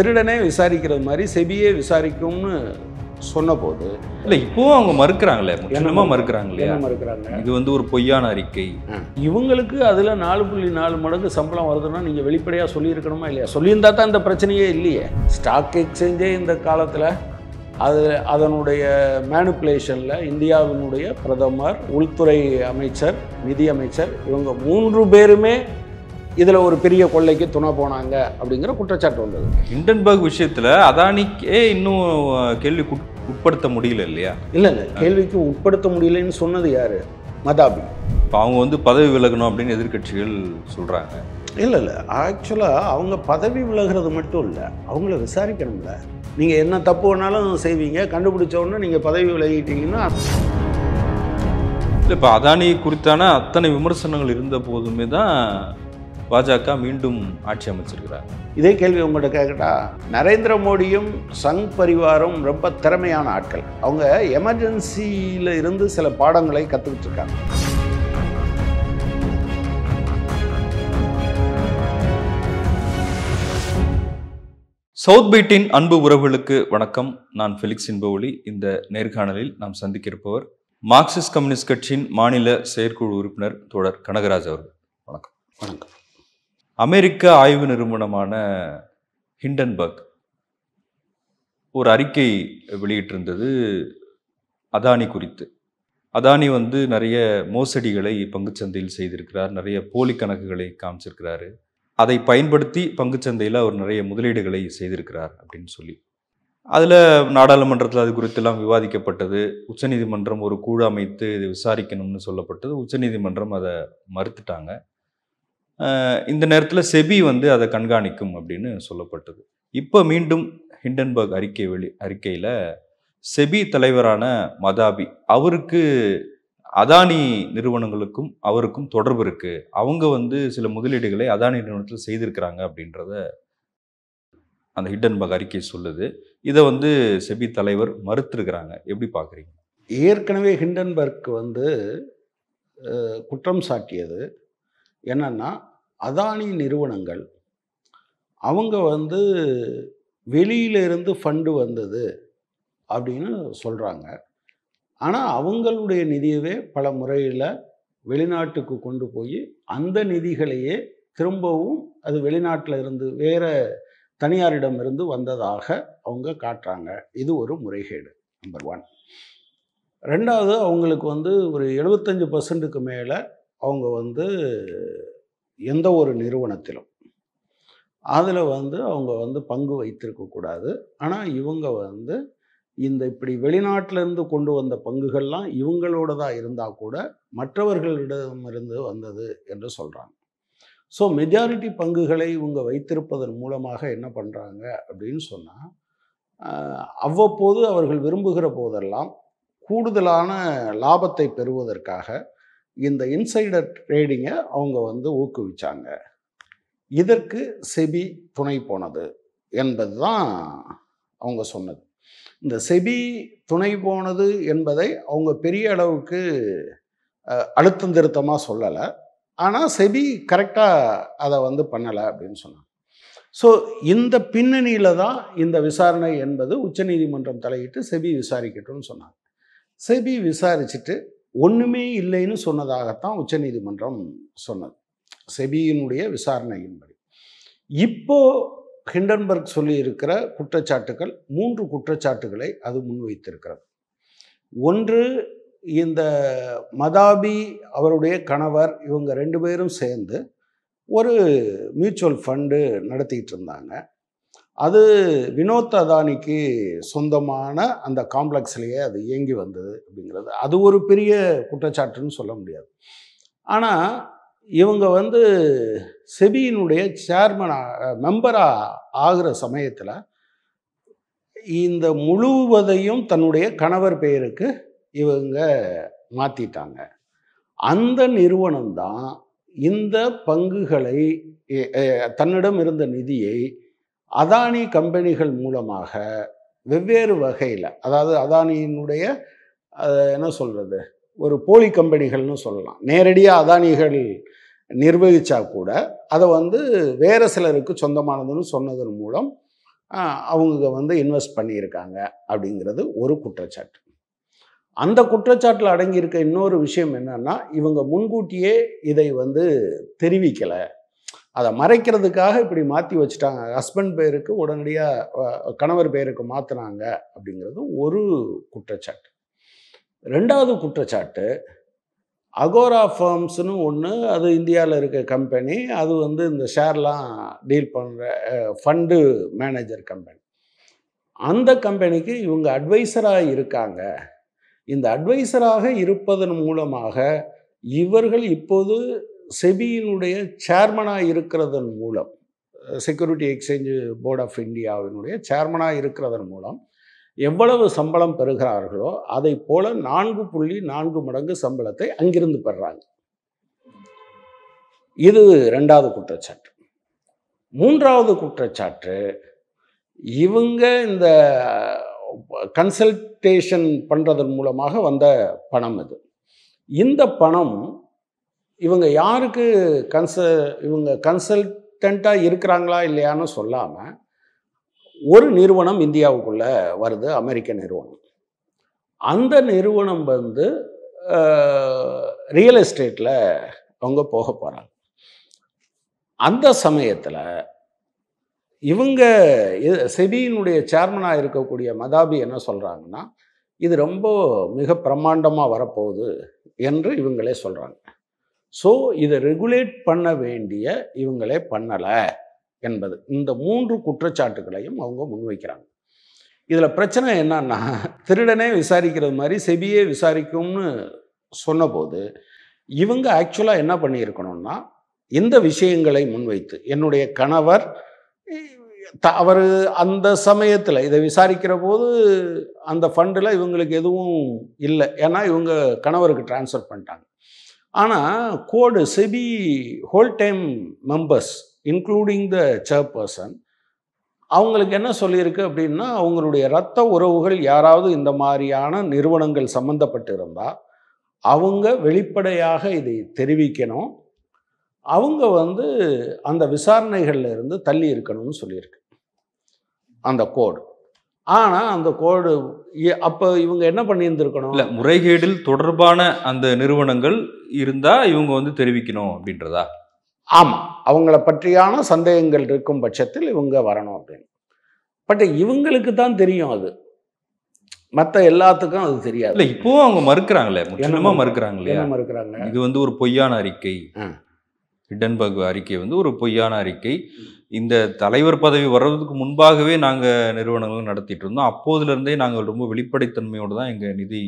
திருடனே விசாரிக்கிறது மாதிரி செபியே விசாரிக்கும்னு சொன்னபோது இல்லை இப்போவும் அவங்க மறுக்கிறாங்களே, முற்றிலுமா மறுக்கிறாங்க இல்லையா? மறுக்கிறாங்க. இது வந்து ஒரு பொய்யான அறிக்கை. இவங்களுக்கு அதில் 4.4 மடங்கு சம்பளம் வருதுன்னா நீங்கள் வெளிப்படையாக சொல்லியிருக்கணுமா இல்லையா? சொல்லியிருந்தா தான் இந்த பிரச்சனையே இல்லையே. ஸ்டாக் எக்ஸ்சேஞ்சே இந்த காலத்தில் அதனுடைய மேனிப்புலேஷனில் இந்தியாவினுடைய பிரதமர், உள்துறை அமைச்சர், நிதி அமைச்சர், இவங்க 3 பேருமே இதில் ஒரு பெரிய கொள்ளைக்கு துணை போனாங்க அப்படிங்கிற குற்றச்சாட்டு வந்தது. ஹிண்டன்பர்க் விஷயத்தில் அதானிக்கே இன்னும் கேள்விக்கு உட்படுத்த முடியல இல்லையா? இல்லை கேள்விக்கு உட்படுத்த முடியலன்னு சொன்னது யார்? மதாபி. இப்போ அவங்க வந்து பதவி விலகணும் அப்படின்னு எதிர்கட்சிகள் சொல்கிறாங்க. இல்லை ஆக்சுவலாக அவங்க பதவி விலகிறது மட்டும் இல்லை, அவங்கள விசாரிக்கணும்ல. நீங்கள் என்ன தப்பு வேணாலும் செய்வீங்க, கண்டுபிடிச்ச உடனே நீங்கள் பதவி விலகிட்டீங்கன்னா. இல்லை இப்போ அதானி குறித்தான அத்தனை விமர்சனங்கள் இருந்த போதுமே தான் பாஜக மீண்டும் ஆட்சி அமைச்சிருக்கிறாங்க. இதே கேள்வி உங்கள்கிட்ட கேட்கட்டா? நரேந்திர மோடியும் சங் பரிவாரும் ரொம்ப திறமையான ஆட்கள். அவங்க எமர்ஜென்சியில் இருந்து சில பாடங்களை கற்றுக்கிட்டு இருக்காங்க. சவுத் பீட்டின் அன்பு உறவுகளுக்கு வணக்கம். நான் ஃபெலிக்ஸ் இன்பவொளி. இந்த நேர்காணலில் நாம் சந்திக்க இருப்பவர் மார்க்சிஸ்ட் கம்யூனிஸ்ட் கட்சியின் மாநில செயற்குழு உறுப்பினர் தோழர் கனகராஜ் அவர்கள். வணக்கம். வணக்கம். அமெரிக்க ஆய்வு நிறுவனமான ஹிண்டன்பர்க் ஒரு அறிக்கை வெளியிட்டிருந்தது அதானி குறித்து. அதானி வந்து நிறைய மோசடிகளை பங்குச்சந்தையில் செய்திருக்கிறார், நிறைய போலி கணக்குகளை காமிச்சிருக்கிறாரு, அதை பயன்படுத்தி பங்குச்சந்தையில் அவர் நிறைய முதலீடுகளை செய்திருக்கிறார் அப்படின்னு சொல்லி அதில் நாடாளுமன்றத்தில் அது குறித்தெல்லாம் விவாதிக்கப்பட்டது. உச்சநீதிமன்றம் ஒரு குழு அமைத்து இதை விசாரிக்கணும்னு சொல்லப்பட்டது. உச்சநீதிமன்றம் அதை மறுத்துட்டாங்க. இந்த நேரத்தில் செபி வந்து அதை கண்காணிக்கும் அப்படின்னு சொல்லப்பட்டது. இப்போ மீண்டும் ஹிண்டன்பர்க் அறிக்கையில் செபி தலைவரான மதாபி அவருக்கு அதானி நிறுவனங்களுக்கும் அவருக்கும் தொடர்பு இருக்கு, அவங்க வந்து சில முதலீடுகளை அதானி நிறுவனத்தில் செய்திருக்கிறாங்க அப்படின்றத அந்த ஹிண்டன்பர்க் அறிக்கை சொல்லுது. இதை வந்து செபி தலைவர் மறுத்திருக்கிறாங்க. எப்படி பார்க்குறீங்க? ஏற்கனவே ஹிண்டன்பர்க் வந்து குற்றம் சாட்டியது என்னன்னா, அதானி நிறுவனங்கள் அவங்க வந்து வெளியிலிருந்து ஃபண்டு வந்தது அப்படின்னு சொல்கிறாங்க. ஆனால் அவங்களுடைய நிதியவே பல முறையில் வெளிநாட்டுக்கு கொண்டு போய் அந்த நிதிகளையே திரும்பவும் அது வெளிநாட்டில் இருந்து வேறு தனியாரிடமிருந்து வந்ததாக அவங்க காட்டுறாங்க. இது ஒரு முறைகேடு நம்பர் 1. 2வது, அவங்களுக்கு வந்து ஒரு 75% மேலே அவங்க வந்து எந்த ஒரு நிறுவனத்திலும் அதில் வந்து அவங்க வந்து பங்கு வைத்திருக்கக்கூடாது. ஆனால் இவங்க வந்து இந்த இப்படி வெளிநாட்டிலேருந்து கொண்டு வந்த பங்குகள்லாம் இவங்களோட தான் இருந்தால் கூட மற்றவர்களிடமிருந்து வந்தது என்று சொல்கிறாங்க. ஸோ மெஜாரிட்டி பங்குகளை இவங்க வைத்திருப்பதன் மூலமாக என்ன பண்ணுறாங்க அப்படின்னு சொன்னால், அவ்வப்போது அவர்கள் விரும்புகிற போதெல்லாம் கூடுதலான லாபத்தை பெறுவதற்காக இந்த இன்சைடர் ட்ரேடிங்கை அவங்க வந்து ஊக்குவிச்சாங்க. இதற்கு செபி துணை போனது என்பது தான் அவங்க சொன்னது. இந்த செபி துணை போனது என்பதை அவங்க பெரிய அளவுக்கு அழுத்தம் திருத்தமாக சொல்லலை. ஆனால் செபி கரெக்டாக அதை வந்து பண்ணலை அப்படின்னு சொன்னாங்க. ஸோ இந்த பின்னணியில் தான் இந்த விசாரணை என்பது உச்சநீதிமன்றம் தலையிட்டு செபி விசாரிக்கட்டும்னு சொன்னாங்க. செபி விசாரிச்சுட்டு ஒன்றுமே இல்லைன்னு சொன்னதாகத்தான் உச்சநீதிமன்றம் சொன்னது, செபியினுடைய விசாரணையின்படி. இப்போ ஹிண்டன்பர்க் சொல்லி இருக்கிற குற்றச்சாட்டுகள் 3 குற்றச்சாட்டுகளை அது முன்வைத்திருக்கிறது. ஒன்று, இந்த மதாபி அவருடைய கணவர் இவங்க 2 பேரும் சேர்ந்து ஒரு மியூச்சுவல் ஃபண்டு நடத்திட்டு இருந்தாங்க. அது வினோத் அதானிக்கு சொந்தமான அந்த காம்ப்ளெக்ஸ்லேயே அது இயங்கி வந்தது அப்படிங்கிறது அது ஒரு பெரிய குற்றச்சாட்டுன்னு சொல்ல முடியாது. ஆனால் இவங்க வந்து செபியினுடைய மெம்பராக ஆகிற சமயத்தில் இந்த முழுவதையும் தன்னுடைய கணவர் பெயருக்கு இவங்க மாற்றிட்டாங்க. அந்த நிறுவனம்தான் இந்த பங்குகளை தன்னிடம் இருந்த நிதியை அதானி கம்பெனிகள் மூலமாக வெவ்வேறு வகையில், அதாவது அதானியினுடைய என்ன சொல்கிறது, ஒரு போலி கம்பெனிகள்னு சொல்லலாம். நேரடியாக அதானிகள் நிர்வகித்தா கூட அதை வந்து வேறு சிலருக்கு சொந்தமானதுன்னு சொன்னதன் மூலம் அவங்க வந்து இன்வெஸ்ட் பண்ணியிருக்காங்க அப்படிங்கிறது ஒரு குற்றச்சாட்டு. அந்த குற்றச்சாட்டில் அடங்கியிருக்க இன்னொரு விஷயம் என்னன்னா, இவங்க முன்கூட்டியே இதை வந்து தெரிவிக்கலை, அதை மறைக்கிறதுக்காக இப்படி மாற்றி வச்சுட்டாங்க, ஹஸ்பண்ட் பேருக்கு உடனடியாக கணவர் பேருக்கு மாற்றினாங்க அப்படிங்கிறது ஒரு குற்றச்சாட்டு. ரெண்டாவது குற்றச்சாட்டு, அகோரா ஃபர்ம்ஸ்னு ஒன்று, அது இந்தியாவில் இருக்க கம்பெனி, அது வந்து இந்த ஷேர்லாம் டீல் பண்ணுற ஃபண்டு மேனேஜர் கம்பெனி. அந்த கம்பெனிக்கு இவங்க அட்வைசராக இருக்காங்க. இந்த அட்வைசராக இருப்பதன் மூலமாக இவர்கள் இப்போது செபியினுடைய சேர்மனாக இருக்கிறதன் மூலம், செக்யூரிட்டி எக்ஸ்சேஞ்ச் போர்ட் ஆஃப் இந்தியாவினுடைய சேர்மனாக இருக்கிறதன் மூலம் எவ்வளவு சம்பளம் பெறுகிறார்களோ அதை போல 4.4 மடங்கு சம்பளத்தை அங்கிருந்து பெறுறாங்க. இது ரெண்டாவது குற்றச்சாட்டு. மூன்றாவது குற்றச்சாட்டு, இவங்க இந்த கன்சல்டேஷன் பண்ணுறதன் மூலமாக வந்த பணம் இது. இந்த பணம் இவங்க யாருக்கு இவங்க கன்சல்டண்ட்டாக இருக்கிறாங்களா இல்லையான்னு சொல்லாமல் ஒரு நிறுவனம் இந்தியாவுக்குள்ளே வருது, அமெரிக்க நிறுவனம். அந்த நிறுவனம் வந்து ரியல் எஸ்டேட்டில் அவங்க போக போகிறாங்க. அந்த சமயத்தில் இவங்க செபியினுடைய சேர்மனாக இருக்கக்கூடிய மதாபி என்ன சொல்கிறாங்கன்னா, இது ரொம்ப மிக பிரம்மாண்டமாக வரப்போகுது என்று இவங்களே சொல்கிறாங்க. ஸோ இதை ரெகுலேட் பண்ண வேண்டிய இவங்களே பண்ணலை என்பது, இந்த 3 குற்றச்சாட்டுகளையும் அவங்க முன்வைக்கிறாங்க. இதில் பிரச்சனை என்னன்னா, திருடனே விசாரிக்கிறது மாதிரி செபியே விசாரிக்கும்னு சொன்னபோது இவங்க ஆக்சுவலாக என்ன பண்ணியிருக்கணும்னா, இந்த விஷயங்களை முன்வைத்து, என்னுடைய கணவர் அவர் அந்த சமயத்தில் இதை விசாரிக்கிற போது அந்த ஃபண்டில் இவங்களுக்கு எதுவும் இல்லை, ஏன்னா இவங்க கணவருக்கு ட்ரான்ஸ்ஃபர் பண்ணிட்டாங்க. ஆனால் code SEBI whole time members including the chairperson அவங்களுக்கு என்ன சொல்லியிருக்கு அப்படின்னா, அவங்களுடைய இரத்த உறவுகள் யாராவது இந்த மாதிரியான நிறுவனங்கள் சம்மந்தப்பட்டு இருந்தால் அவங்க வெளிப்படையாக இதை தெரிவிக்கணும், அவங்க வந்து அந்த விசாரணைகளில் இருந்து தள்ளி இருக்கணும்னு சொல்லியிருக்கு அந்த கோடு. ஆனால் அந்த கோடு அப்போ இவங்க என்ன பண்ணியிருந்துருக்கணும், இல்லை முறைகேடில் தொடர்பான அந்த நிறுவனங்கள் இருந்தால் இவங்க வந்து தெரிவிக்கணும் அப்படின்றதா? ஆமாம், அவங்கள பற்றியான சந்தேகங்கள் இருக்கும் பட்சத்தில் இவங்க வரணும் அப்படின்னு. பட் இவங்களுக்கு தான் தெரியும், அது மற்ற எல்லாத்துக்கும் அது தெரியாது. இல்லை இப்போவும் அவங்க மறுக்கிறாங்களே, முற்றிலுமா மறுக்கிறாங்க இல்லையா? மறுக்கிறாங்க. இது வந்து ஒரு பொய்யான அறிக்கை, ஹிண்டன்பர்க் அறிக்கை வந்து ஒரு பொய்யான அறிக்கை. இந்த தலைவர் பதவி வர்றதுக்கு முன்பாகவே நாங்கள் நிறுவனங்கள் நடத்திட்டு இருந்தோம், அப்போதுலேருந்தே நாங்கள் ரொம்ப வெளிப்படைத்தன்மையோடு தான் எங்கள் நிதி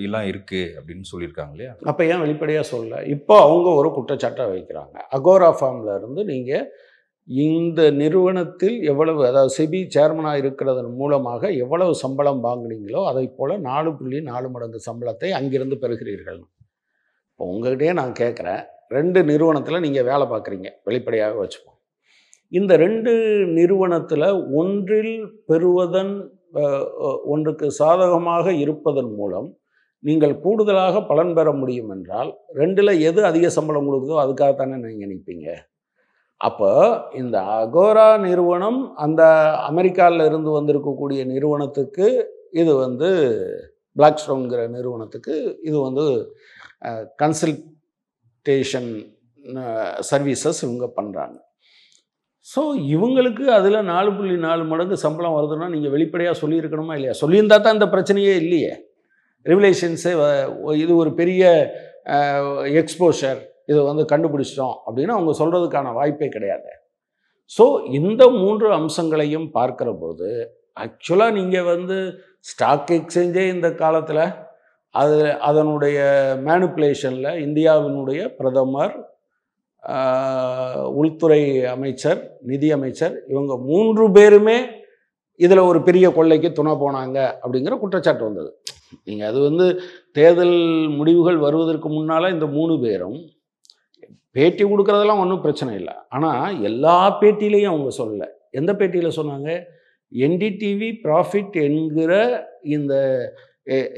எல்லாம் இருக்குது அப்படின்னு சொல்லியிருக்காங்க இல்லையா? அப்போ ஏன் வெளிப்படையாக சொல்லலை? இப்போ அவங்க ஒரு குற்றச்சாட்டை வைக்கிறாங்க, அகோரா ஃபார்மில் இருந்து நீங்கள் இந்த நிறுவனத்தில் எவ்வளவு, அதாவது செபி சேர்மனாக இருக்கிறதன் மூலமாக எவ்வளவு சம்பளம் வாங்கினீங்களோ அதை போல் 4.4 மடங்கு சம்பளத்தை அங்கிருந்து பெறுகிறீர்கள். இப்போ உங்கள்கிட்டயே நான் கேட்குறேன், 2 நிறுவனத்தில் நீங்கள் வேலை பார்க்குறீங்க, வெளிப்படையாக வச்சுப்போம். இந்த 2 நிறுவனத்தில் ஒன்றில் பெறுவதன் ஒன்றுக்கு சாதகமாக இருப்பதன் மூலம் நீங்கள் கூடுதலாக பலன் பெற முடியும் என்றால் 2ல் எது அதிக சம்பளம் கொடுக்குதோ அதுக்காகத்தானே நீங்கள் நிற்பீங்க. அப்போ இந்த அகோரா நிறுவனம் அந்த அமெரிக்காவில் இருந்து வந்திருக்கக்கூடிய நிறுவனத்துக்கு, இது வந்து பிளாக்ஸ்டோன்கிற நிறுவனத்துக்கு இது வந்து கன்சல்டேஷன் சர்வீசஸ் இவங்க பண்ணுறாங்க. ஸோ இவங்களுக்கு அதில் 4.4 மடங்கு சம்பளம் வருதுன்னா நீங்கள் வெளிப்படையாக சொல்லியிருக்கணுமா இல்லையா? சொல்லியிருந்தா தான் இந்த பிரச்சனையே இல்லையே. ரிவலேஷன்ஸே இது ஒரு பெரிய எக்ஸ்போஷர், இதை வந்து கண்டுபிடிச்சிட்டோம் அப்படின்னு அவங்க சொல்கிறதுக்கான வாய்ப்பே கிடையாது. ஸோ இந்த 3 அம்சங்களையும் பார்க்குற போது ஆக்சுவலாக நீங்கள் வந்து ஸ்டாக் எக்ஸ்சேஞ்சே இந்த காலத்தில் அதனுடைய மேனிப்புலேஷனில் இந்தியாவினுடைய பிரதமர், உள்துறை அமைச்சர், நிதி அமைச்சர், இவங்க 3 பேருமே இதில் ஒரு பெரிய கொள்ளைக்கு துணை போனாங்க அப்படிங்கிற குற்றச்சாட்டு வந்தது. நீங்கள் அது வந்து தேர்தல் முடிவுகள் வருவதற்கு முன்னால் இந்த 3 பேரும் பேட்டி கொடுக்குறதெல்லாம் ஒன்றும் பிரச்சனை இல்லை. ஆனால் எல்லா பேட்டியிலையும் அவங்க சொல்லலை. எந்த பேட்டியில் சொன்னாங்க? என்டிடிவி ப்ராஃபிட் என்கிற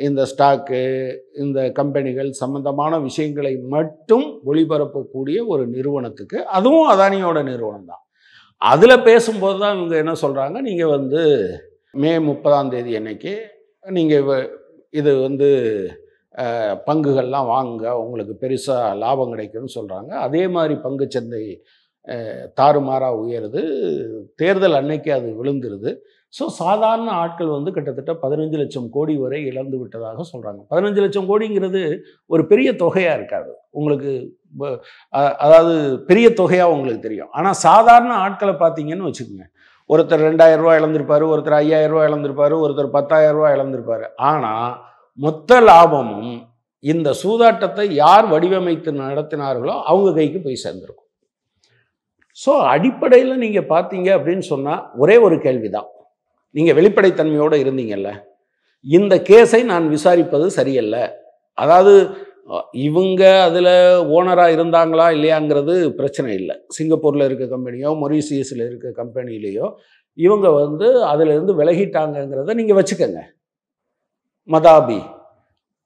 இந்த ஸ்டாக்கு, இந்த கம்பெனிகள் சம்பந்தமான விஷயங்களை மட்டும் ஒளிபரப்பக்கூடிய ஒரு நிறுவனத்துக்கு, அதுவும் அதானியோட நிறுவனம் தான், அதில் பேசும்போது தான் இவங்க என்ன சொல்கிறாங்க, நீங்கள் வந்து மே 30ஆம் தேதி அன்னைக்கு நீங்கள் இது வந்து பங்குகள்லாம் வாங்குங்க, உங்களுக்கு பெருசாக லாபம் கிடைக்கும்னு சொல்கிறாங்க. அதே மாதிரி பங்குச்சந்தை தாறுமாறாக உயருது. தேர்தல் அன்னைக்கு அது விழுந்துருது. ஸோ சாதாரண ஆட்கள் வந்து கிட்டத்தட்ட 15 லட்சம் கோடி வரை இழந்து விட்டதாக சொல்கிறாங்க. 15 லட்சம் கோடிங்கிறது ஒரு பெரிய தொகையாக இருக்காது உங்களுக்கு. அதாவது பெரிய தொகையாக உங்களுக்கு தெரியும். ஆனால் சாதாரண ஆட்களை பார்த்தீங்கன்னு வச்சுக்கோங்க, ஒருத்தர் 2000 ரூபா இழந்திருப்பார், ஒருத்தர் 5000 ரூபா இழந்திருப்பார், ஒருத்தர் 10,000 ரூபா இழந்திருப்பார். ஆனால் மொத்த லாபமும் இந்த சூதாட்டத்தை யார் வடிவமைத்து நடத்தினார்களோ அவங்க கைக்கு போய் சேர்ந்துருக்கும். ஸோ அடிப்படையில் நீங்கள் பார்த்தீங்க அப்படின்னு சொன்னால் ஒரே ஒரு கேள்வி தான். நீங்கள் வெளிப்படைத்தன்மையோடு இருந்தீங்கல்ல, இந்த கேஸை நான் விசாரிப்பது சரியல்ல. அதாவது இவங்க அதில் ஓனராக இருந்தாங்களா இல்லையாங்கிறது பிரச்சனை இல்லை. சிங்கப்பூரில் இருக்க கம்பெனியோ மொரீசியஸில் இருக்க கம்பெனிலேயோ இவங்க வந்து அதிலிருந்து விலகிட்டாங்கங்கிறத நீங்கள் வச்சுக்கோங்க, மதாபி.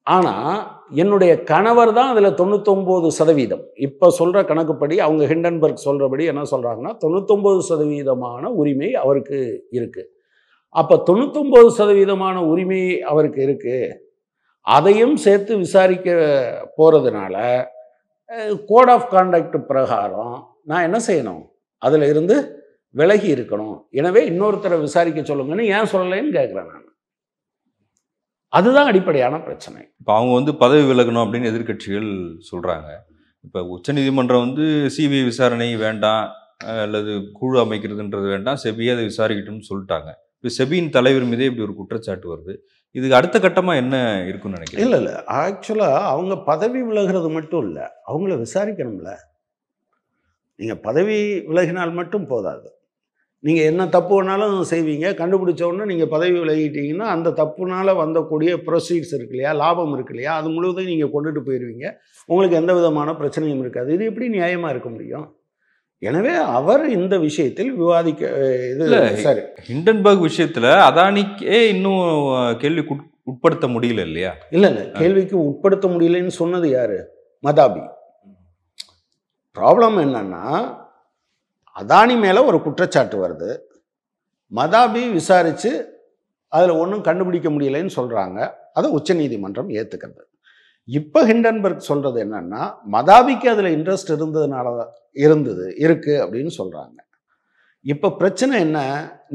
ஆனால் என்னுடைய கணவர் தான் அதில் 99%. இப்போ சொல்கிற கணக்குப்படி அவங்க ஹிண்டன்பர்க் சொல்கிறபடி என்ன சொல்கிறாங்கன்னா 99% உரிமை அவருக்கு இருக்குது. அப்போ 99% உரிமை அவருக்கு இருக்குது. அதையும் சேர்த்து விசாரிக்க போகிறதுனால கோட் ஆஃப் கான்டக்ட் பிரகாரம் நான் என்ன செய்யணும், அதில் இருந்து விலகி இருக்கணும். எனவே இன்னொருத்தரை விசாரிக்க சொல்லுங்கன்னு ஏன் சொல்லலைன்னு கேட்குறேன் நான். அதுதான் அடிப்படையான பிரச்சனை. இப்போ அவங்க வந்து பதவி விலகணும் அப்படின்னு எதிர்க்கட்சிகள் சொல்கிறாங்க. இப்போ உச்சநீதிமன்றம் வந்து சிபிஐ விசாரணை வேண்டாம், அல்லது குழு அமைக்கிறதுன்றது வேண்டாம், செபியை அதை விசாரிக்கட்டும்னு சொல்லிட்டாங்க. இப்போ செபியின் தலைவர் மீதே இப்படி ஒரு குற்றச்சாட்டு வருது. இதுக்கு அடுத்த கட்டமாக என்ன இருக்குன்னு நினைக்கிறேன்? இல்லை ஆக்சுவலாக அவங்க பதவி விலகிறது மட்டும் இல்லை, அவங்கள விசாரிக்கணும்ல. நீங்கள் பதவி விலகினால் மட்டும் போதாது. நீங்கள் என்ன தப்பு வேணாலும் செய்வீங்க, கண்டுபிடிச்ச உடனே நீங்கள் பதவி விலகிட்டீங்கன்னா அந்த தப்புனால வந்தக்கூடிய ப்ரொசீட்ஸ் இருக்கு இல்லையா, லாபம் இருக்கு இல்லையா, அது முழுவதும் நீங்கள் கொண்டுட்டு போயிடுவீங்க. உங்களுக்கு எந்த விதமான பிரச்சனையும் இருக்காது. இது எப்படி நியாயமாக இருக்க முடியும்? எனவே அவர் இந்த விஷயத்தில் விவாதிக்க இது சரி. ஹிண்டன்பர்க் விஷயத்தில் அதானிக்கே இன்னும் கேள்விக்கு உட்படுத்த முடியல இல்லையா? இல்லை கேள்விக்கு உட்படுத்த முடியலன்னு சொன்னது யாரு? மதாபி. ப்ராப்ளம் என்னன்னா, அதானி மேலே ஒரு குற்றச்சாட்டு வருது, மதாபி விசாரித்து அதில் ஒன்றும் கண்டுபிடிக்க முடியலைன்னு சொல்கிறாங்க. அதை உச்சநீதிமன்றம் ஏற்றுக்கிறது. இப்போ ஹிண்டன்பர்க் சொல்கிறது என்னன்னா, மதாபிக்கு அதில் இன்ட்ரெஸ்ட் இருக்குது அப்படின்னு சொல்கிறாங்க. இப்போ பிரச்சனை என்ன,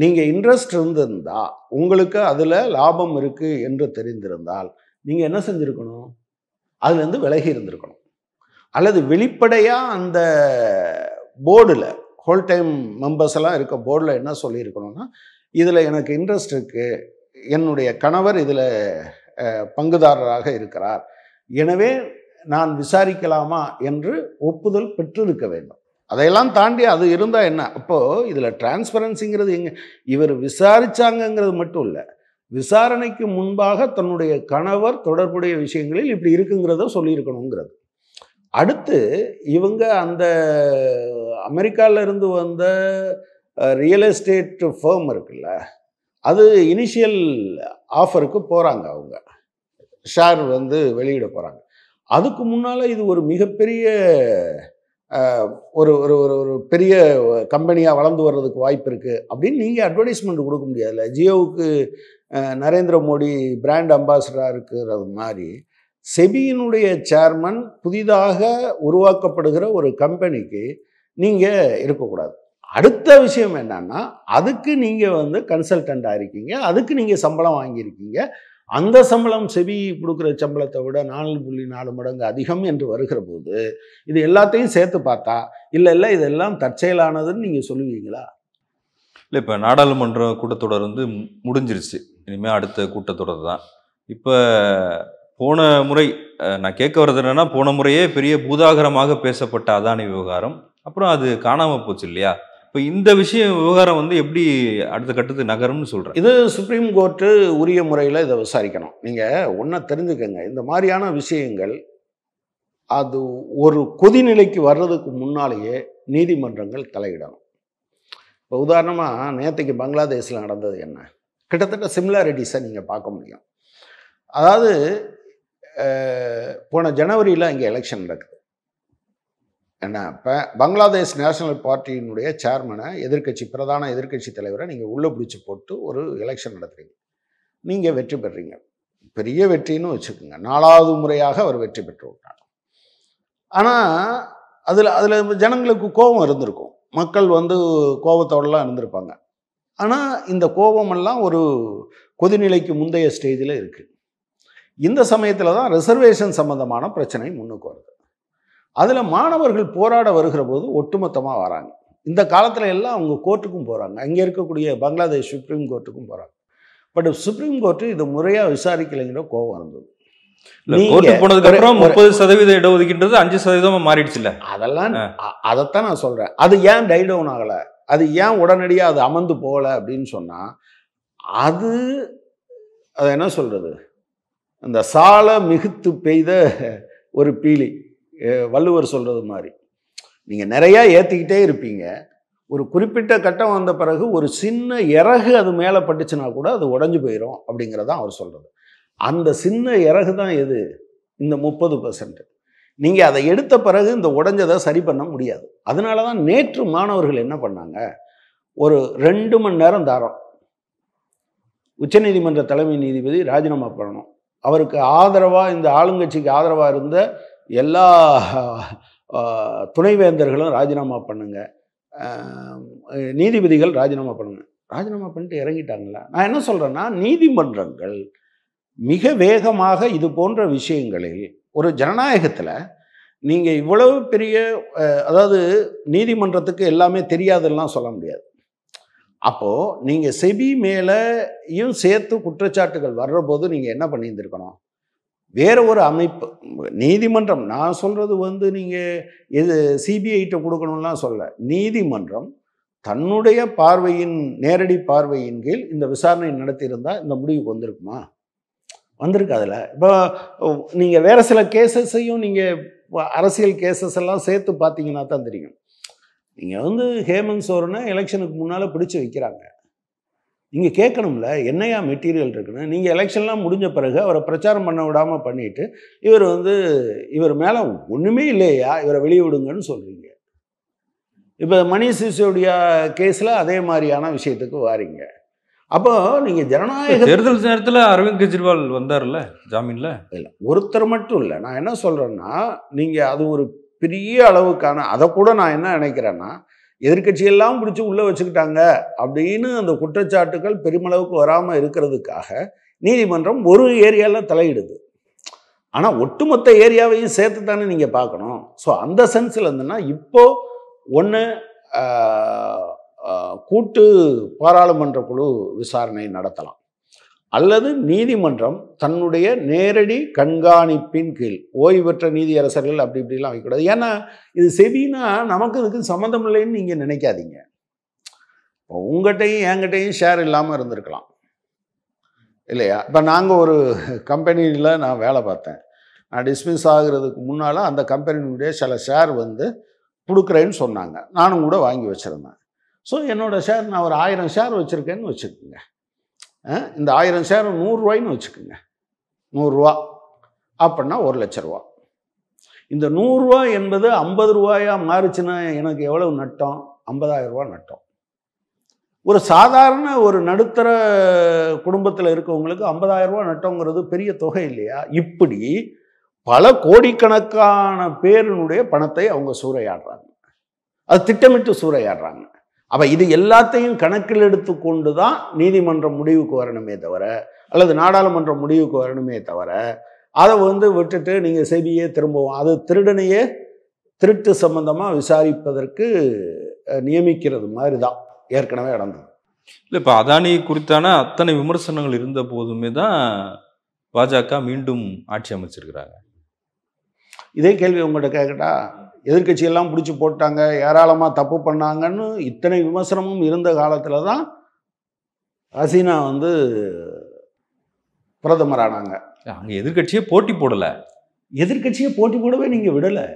நீங்கள் இன்ட்ரெஸ்ட் இருந்திருந்தா, உங்களுக்கு அதில் லாபம் இருக்குது என்று தெரிந்திருந்தால் நீங்கள் என்ன செஞ்சுருக்கணும், அதுலேருந்து விலகி இருந்திருக்கணும். அல்லது வெளிப்படையாக அந்த போர்டில் ஹோல் டைம் மெம்பர்ஸ் எல்லாம் இருக்க போர்டில் என்ன சொல்லியிருக்கணும்னா, இதில் எனக்கு இன்ட்ரெஸ்ட் இருக்குது, என்னுடைய கணவர் இதில் பங்குதாரராக இருக்கிறார், எனவே நான் விசாரிக்கலாமா என்று ஒப்புதல் பெற்றிருக்க வேண்டும். அதையெல்லாம் தாண்டி அது இருந்தால் என்ன, அப்போது இதில் டிரான்ஸ்பரன்சிங்கிறது எங்கே, இவர் விசாரித்தாங்கங்கிறது மட்டும் இல்லை, விசாரணைக்கு முன்பாக தன்னுடைய கணவர் தொடர்புடைய விஷயங்களில் இப்படி இருக்குங்கிறத சொல்லியிருக்கணுங்கிறது. அடுத்து இவங்க அந்த அமெரிக்காவிலிருந்து வந்த ரியல் எஸ்டேட் ஃபேம் இருக்குல்ல, அது இனிஷியல் ஆஃபருக்கு போகிறாங்க, அவங்க ஷேர் வந்து வெளியிட போகிறாங்க. அதுக்கு முன்னால் இது ஒரு மிகப்பெரிய ஒரு ஒரு ஒரு பெரிய கம்பெனியாக வளர்ந்து வர்றதுக்கு வாய்ப்பு இருக்குது அப்படின்னு நீங்கள் அட்வர்டைஸ்மெண்ட் கொடுக்க முடியாதுல்ல. ஜியோவுக்கு நரேந்திர மோடி பிராண்ட் அம்பாசிடராக இருக்கிறது மாதிரி செபியினுடைய சேர்மன் புதிதாக உருவாக்கப்படுகிற ஒரு கம்பெனிக்கு நீங்கள் இருக்கக்கூடாது. அடுத்த விஷயம் என்னன்னா, அதுக்கு நீங்கள் வந்து கன்சல்டண்ட்டாக இருக்கீங்க, அதுக்கு நீங்கள் சம்பளம் வாங்கியிருக்கீங்க. அந்த சம்பளம் செபி கொடுக்குற சம்பளத்தை விட 4.4 மடங்கு அதிகம் என்று வருகிற போது இது எல்லாத்தையும் சேர்த்து பார்த்தா இல்லை இதெல்லாம் தற்செயலானதுன்னு நீங்கள் சொல்லுவீங்களா? இல்லை, இப்போ நாடாளுமன்ற கூட்டத்தொடர் வந்து முடிஞ்சிருச்சு, இனிமேல் அடுத்த கூட்டத்தொடர் தான். இப்போ போன முறை நான் கேட்க வர்றது என்னன்னா, போன முறையே பெரிய பூதாகரமாக பேசப்பட்ட அதானி விவகாரம் அப்புறம் அது காணாமல் போச்சு இல்லையா? இப்போ இந்த விவகாரம் வந்து எப்படி அடுத்த கட்டத்துக்கு நகரும்னு சொல்கிறேன். இது சுப்ரீம் கோர்ட்டு உரிய முறையில் இதை விசாரிக்கணும். நீங்கள் ஒன்றை தெரிஞ்சுக்கங்க, இந்த மாதிரியான விஷயங்கள் அது ஒரு கொதிநிலைக்கு வர்றதுக்கு முன்னாலேயே நீதிமன்றங்கள் தலையிடணும். இப்போ உதாரணமாக நேற்றுக்கு பங்களாதேஷில் நடந்தது என்ன, கிட்டத்தட்ட சிமிலாரிட்டிஸை நீங்கள் பார்க்க முடியும். அதாவது போன ஜனவரியில் அங்கே எலெக்ஷன் நடக்குது. என்ன இப்போ பங்களாதேஷ் நேஷனல் பார்ட்டியினுடைய சேர்மனை பிரதான எதிர்க்கட்சி தலைவரை நீங்கள் உள்ளே பிடிச்சி போட்டு ஒரு எலெக்ஷன் நடத்துறீங்க. நீங்கள் வெற்றி பெறுறீங்க. பெரிய வெற்றின்னு வச்சுக்கோங்க. 4வது முறையாக அவர் வெற்றி பெற்று விட்டார். ஆனால் அதில் ஜனங்களுக்கு கோபம் இருந்திருக்கும். மக்கள் வந்து கோபத்தோடலாம் இருந்திருப்பாங்க. ஆனால் இந்த கோபமெல்லாம் ஒரு கொதிநிலைக்கு முந்தைய ஸ்டேஜில் இருக்குது. இந்த சமயத்தில் தான் ரிசர்வேஷன் சம்பந்தமான பிரச்சனை முன்னுக்கு வருது. அதில் மாணவர்கள் போராட வருகிற போது ஒட்டுமொத்தமாக வராங்க. இந்த காலத்தில் எல்லாம் அவங்க கோர்ட்டுக்கும் போகிறாங்க. அங்கே இருக்கக்கூடிய பங்களாதேஷ் சுப்ரீம் கோர்ட்டுக்கும் போகிறாங்க. பட் சுப்ரீம் கோர்ட்டு இதை முறையாக விசாரிக்கலைங்கிற கோபம் இருந்தது. போனதுக்கு அப்புறம் 30% இடஒதுக்கீடுன்றது 5% மாறிடுச்சு இல்ல? அதெல்லாம் அதைத்தான் நான் சொல்கிறேன். அது ஏன் டைடவுன் ஆகலை, அது ஏன் உடனடியாக அது அமர்ந்து போகலை அப்படின்னு சொன்னால், அதை என்ன சொல்கிறது, அந்த சால மிகுத்து பெய்த ஒரு பீலி, வள்ளுவர் சொல்கிறது மாதிரி. நீங்கள் நிறையா ஏற்றிக்கிட்டே இருப்பீங்க. ஒரு குறிப்பிட்ட கட்டம் வந்த பிறகு ஒரு சின்ன இறகு அது மேலே பட்டுச்சுன்னா கூட அது உடஞ்சி போயிடும் அப்படிங்கிறதான் அவர் சொல்கிறது. அந்த சின்ன இறகு தான் எது, இந்த 30%. நீங்கள் அதை எடுத்த பிறகு இந்த உடஞ்சதை சரி பண்ண முடியாது. அதனால தான் நேற்று மாணவர்கள் என்ன பண்ணாங்க, ஒரு 2 மணி நேரம் தாரம் உச்சநீதிமன்ற தலைமை நீதிபதி ராஜினாமா பண்ணணும். அவருக்கு ஆதரவாக, இந்த ஆளுங்கட்சிக்கு ஆதரவாக இருந்த எல்லா துணைவேந்தர்களும் ராஜினாமா பண்ணுங்க, நீதிபதிகள் ராஜினாமா பண்ணுங்க. ராஜினாமா பண்ணிட்டு இறங்கிட்டாங்களா? நான் என்ன சொல்கிறேன்னா, நீதிமன்றங்கள் மிக வேகமாக இது போன்ற விஷயங்களில், ஒரு ஜனநாயகத்தில் நீங்கள் இவ்வளவு பெரிய, அதாவது நீதிமன்றத்துக்கு எல்லாமே தெரியாதுலாம் சொல்ல முடியாது. அப்போது நீங்கள் செபி மேலேயும் சேர்த்து குற்றச்சாட்டுகள் வர்ற போது நீங்கள் என்ன பண்ணியிருந்திருக்கணும், வேற ஒரு அமைப்பு, நீதிமன்றம். நான் சொல்கிறது வந்து நீங்கள் இது சிபிஐட்ட கொடுக்கணும்லாம் சொல்ல, நீதிமன்றம் தன்னுடைய பார்வையின், நேரடி பார்வையின் கீழ் இந்த விசாரணை நடத்தியிருந்தால் இந்த முடிவுக்கு வந்திருக்குமா? வந்திருக்காதுல. இப்போ நீங்கள் வேறு சில கேசஸையும் நீங்கள் அரசியல் கேசஸ் எல்லாம் சேர்த்து பார்த்தீங்கன்னா தான் தெரியும். நீங்கள் வந்து ஹேமந்த் சோரனை எலெக்ஷனுக்கு முன்னால் பிடிச்சி வைக்கிறாங்க. நீங்கள் கேட்கணும்ல, என்னையா மெட்டீரியல் இருக்குன்னு. நீங்கள் எலெக்ஷன்லாம் முடிஞ்ச பிறகு அவரை பிரச்சாரம் பண்ண விடாமல் பண்ணிவிட்டு, இவர் மேலே ஒன்றுமே இல்லையா, இவரை வெளியே விடுங்கன்னு சொல்கிறீங்க. இப்போ மணிஷ் சிசோடியா கேஸில் அதே மாதிரியான விஷயத்துக்கு வாரீங்க. அப்போ நீங்கள் ஜனநாயக தேர்தல் நேரத்தில் அரவிந்த் கெஜ்ரிவால் வந்தார்ல ஜாமீன்ல. இல்லை, ஒருத்தர் மட்டும் இல்லை. நான் என்ன சொல்கிறேன்னா, நீங்கள் அது ஒரு பெரிய அளவுக்கான, அதை கூட நான் என்ன நினைக்கிறேன்னா, எதிர்கட்சியெல்லாம் பிடிச்சி உள்ளே வச்சுக்கிட்டாங்க அப்படின்னு அந்த குற்றச்சாட்டுகள் பெருமளவுக்கு வராமல் இருக்கிறதுக்காக நீதிமன்றம் ஒரு ஏரியாவில் தலையிடுது. ஆனால் ஒட்டுமொத்த ஏரியாவையும் சேர்த்து தானே நீங்கள் பார்க்கணும். ஸோ அந்த சென்ஸில் இருந்துன்னா, இப்போது ஒன்று கூட்டு பாராளுமன்ற குழு விசாரணை நடத்தலாம், அல்லது நீதிமன்றம் தன்னுடைய நேரடி கண்காணிப்பின் கீழ், ஓய்வு பெற்ற நீதியரசர்கள் அப்படி இப்படிலாம் வைக்கக்கூடாது. ஏன்னா இது செபினா நமக்கு இதுக்கு சம்மந்தம் இல்லைன்னு நீங்கள் நினைக்காதீங்க. உங்கள்கிட்டையும் என்கிட்டையும் ஷேர் இல்லாமல் இருந்திருக்கலாம் இல்லையா? இப்போ நாங்கள் ஒரு கம்பெனியில் நான் வேலை பார்த்தேன். நான் டிஸ்மிஸ் ஆகிறதுக்கு முன்னால் அந்த கம்பெனியுடைய சில ஷேர் வந்து கொடுக்குறேன்னு சொன்னாங்க. நானும் கூட வாங்கி வச்சுருந்தேன். ஸோ என்னோடய ஷேர், நான் ஒரு 1000 ஷேர் வச்சுருக்கேன்னு வச்சுக்கோங்க. இந்த 1000 ஷேர் 100 ரூபாய்ன்னு வச்சுக்கோங்க. 100 ரூபா அப்படின்னா 1 லட்ச ரூபா. இந்த 100 ரூபா என்பது 50 ரூபாயாக மாறுச்சுன்னா எனக்கு எவ்வளவு நட்டம்? 50,000 ரூபா நட்டம். ஒரு சாதாரண ஒரு நடுத்தர குடும்பத்தில் இருக்கவங்களுக்கு 50,000 ரூபா நட்டங்கிறது பெரிய தொகை இல்லையா? இப்படி பல கோடிக்கணக்கான பேருனுடைய பணத்தை அவங்க சூறையாடுறாங்க. அது திட்டமிட்டு சூறையாடுறாங்க. அப்போ இது எல்லாத்தையும் கணக்கில் எடுத்துக்கொண்டு தான் நீதிமன்றம் முடிவுக்கு வரணுமே தவிர, அல்லது நாடாளுமன்றம் முடிவுக்கு வரணுமே தவிர, அதை வந்து விட்டுட்டு நீங்கள் செபியே திரும்பவும் அது திருட்டு சம்பந்தமாக விசாரிப்பதற்கு நியமிக்கிறது மாதிரி தான் ஏற்கனவே நடந்தது. இல்லை, இப்போ அதானி குறித்தான அத்தனை விமர்சனங்கள் இருந்த போதுமே தான் பாஜக மீண்டும் ஆட்சி அமைச்சிருக்கிறாங்க. இதே கேள்வி உங்கள்கிட்ட கேட்கட்டா? எதிர்கட்சியெல்லாம் பிடிச்சி போட்டாங்க, ஏராளமாக தப்பு பண்ணாங்கன்னு இத்தனை விமர்சனமும் இருந்த காலத்தில் தான் ஹசீனா வந்து பிரதமர் ஆனாங்க. அங்கே எதிர்கட்சியே போட்டி போடலை. எதிர்கட்சியை போட்டி போடவே நீங்கள் விடலை.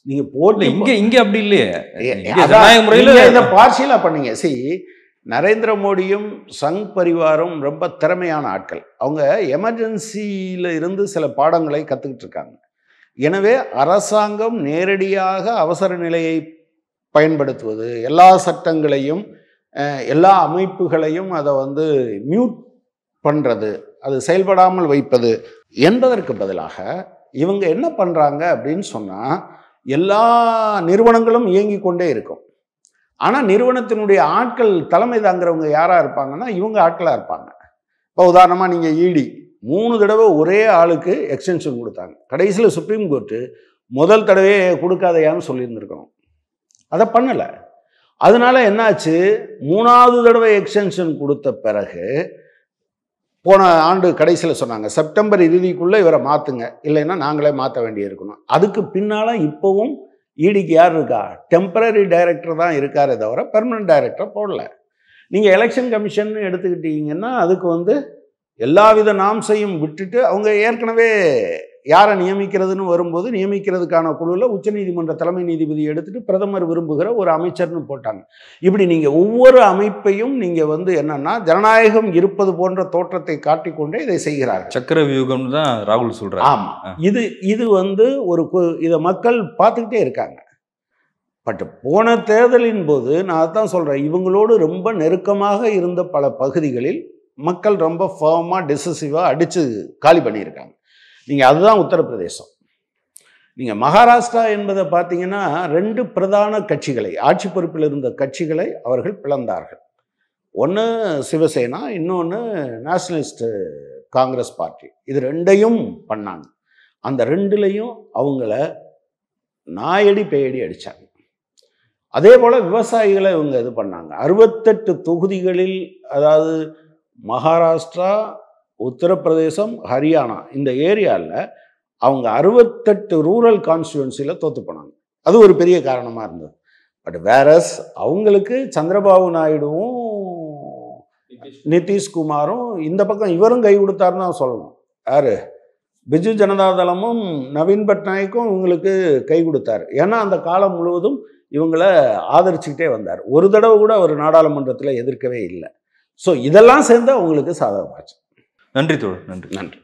நீங்கள் போட்டி இங்கே அப்படி இல்லையே. இதை பார்சியலாக பண்ணீங்க. நரேந்திர மோடியும் சங் பரிவாரும் ரொம்ப திறமையான ஆட்கள். அவங்க எமர்ஜென்சியில் இருந்து சில பாடங்களை கற்றுக்கிட்டு இருக்காங்க. எனவே அரசாங்கம் நேரடியாக அவசர நிலையை பயன்படுத்துவது, எல்லா சட்டங்களையும் எல்லா அமைப்புகளையும் அதை வந்து மியூட் பண்ணுறது, அது செயல்படாமல் வைப்பது என்பதற்கு பதிலாக இவங்க என்ன பண்ணுறாங்க அப்படின்னு சொன்னால், எல்லா நிறுவனங்களும் இயங்கி கொண்டே இருக்கும். ஆனால் நிறுவனத்தினுடைய ஆட்கள் தலைமை தாங்கிறவங்க யாராக இருப்பாங்கன்னா இவங்க ஆட்களாக இருப்பாங்க. இப்போ உதாரணமாக நீங்கள் இடி 3 தடவை ஒரே ஆளுக்கு எக்ஸ்டென்ஷன் கொடுத்தாங்க. கடைசியில் சுப்ரீம் கோர்ட்டு முதல் தடவையே கொடுக்காதையான்னு சொல்லியிருந்துருக்கணும். அதை பண்ணலை. அதனால என்னாச்சு, 3வது தடவை எக்ஸ்டென்ஷன் கொடுத்த பிறகு போன ஆண்டு கடைசியில் சொன்னாங்க செப்டம்பர் இறுதிக்குள்ளே இவரை மாற்றுங்க, இல்லைன்னா நாங்களே மாற்ற வேண்டியிருக்கணும். அதுக்கு பின்னால் இப்போவும் இடிக்கு யார் இருக்கா, டெம்பரரி டைரக்டர் தான் இருக்காரே தவிர பெர்மனன்ட் டைரக்டர் போடல. நீங்கள் எலெக்ஷன் கமிஷன் எடுத்துக்கிட்டீங்கன்னா அதுக்கு வந்து எல்லாவித நாம்சையும் விட்டுட்டு அவங்க ஏற்கனவே யாரை நியமிக்கிறதுன்னு வரும்போது நியமிக்கிறதுக்கான குழுவில் உச்சநீதிமன்ற தலைமை நீதிபதி எடுத்துட்டு பிரதமர் விரும்புகிற ஒரு அமைச்சர்னு போட்டாங்க. இப்படி நீங்கள் ஒவ்வொரு அமைப்பையும் நீங்கள் வந்து என்னன்னா ஜனநாயகம் இருப்பது போன்ற தோற்றத்தை காட்டிக்கொண்டே இதை செய்கிறார்கள். சக்கர வியூகம் தான் ராகுல் சொல்றாரு. ஆமாம், இது வந்து ஒரு இதை மக்கள் பார்த்துக்கிட்டே இருக்காங்க. பட் போன தேர்தலின் போது நான் அதான் சொல்கிறேன், இவங்களோடு ரொம்ப நெருக்கமாக இருந்த பல பகுதிகளில் மக்கள் ரொம்ப ஃபர்மாக டிசிசிவாக அடித்து காலி பண்ணியிருக்காங்க. நீங்கள் அதுதான் உத்தரப்பிரதேசம். நீங்கள் மகாராஷ்டிரா என்பதை பார்த்தீங்கன்னா 2 பிரதான கட்சிகளை, ஆட்சி பொறுப்பில் இருந்த கட்சிகளை அவர்கள் பிளந்தார்கள். ஒன்று சிவசேனா, இன்னொன்று நேஷனலிஸ்ட் காங்கிரஸ் பார்ட்டி. இது 2ஐயும் பண்ணாங்க. அந்த 2லையும் அவங்கள நாயடி பேயடி அடித்தாங்க. அதே போல் விவசாயிகளை இவங்க இது பண்ணாங்க. 68 தொகுதிகளில், அதாவது மகாராஷ்டிரா, உத்தரப்பிரதேசம், ஹரியானா இந்த ஏரியாவில் அவங்க 68 ரூரல் கான்ஸ்டியூன்சியில் தோற்று போனாங்க. அது ஒரு பெரிய காரணமாக இருந்தது. பட் வேறஸ் அவங்களுக்கு சந்திரபாபு நாயுடுவும் நிதிஷ்குமாரும் இந்த பக்கம் இவரும் கை கொடுத்தாருன்னு தான் சொல்லணும். யார், பிஜு ஜனதாதளமும் நவீன் பட்நாயக்கும் இவங்களுக்கு கை கொடுத்தாரு. ஏன்னா அந்த காலம் முழுவதும் இவங்களை ஆதரிச்சுக்கிட்டே வந்தார். ஒரு தடவை கூட அவர் நாடாளுமன்றத்தில் எதிர்க்கவே இல்லை. ஸோ இதெல்லாம் சேர்ந்து அவங்களுக்கு சாதகமாச்சு. நன்றி தோழர். நன்றி.